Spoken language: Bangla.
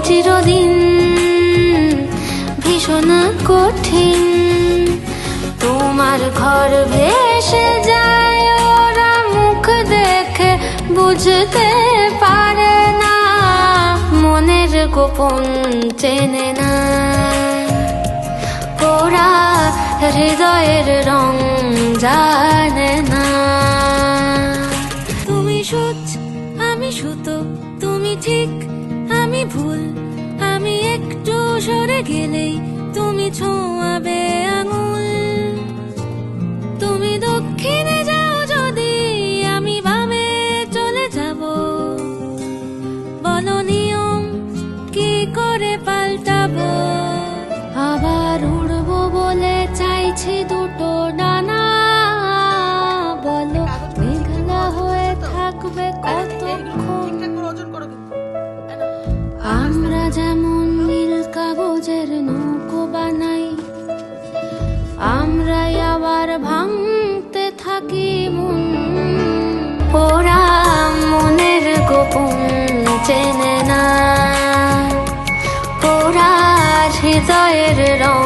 চিরদিন ভীষণ কঠিন। তোমার ঘর ভেসে যায়, ওরা মুখ দেখে বুঝতে পারে না, মনের গোপন চেনে না। ওরা হৃদয়ের রং জানে না। তুমি সুচ, আমি সুতো, তুমি ঠিক, আমি ভুল। আমি একটু সরে গেলেই তুমি ছোঁয়াবে আঙুল। তুমি দক্ষিণে যাও যদি, আমি বামে চলে যাব। বলো নিয়ম কি করে পাল্টাবো? আবার উড়বো বলে চাইছি দুটো ডানা। বলো মেঘলা হয়ে থাকবে কতক্ষণ? আমরা যেমন নীল কাগজের নৌকো বানাই, আমরাই আবার ভাঙতে থাকি মন। ওরা মনের গোপন চেনে না, ওরা হৃদয়ের রং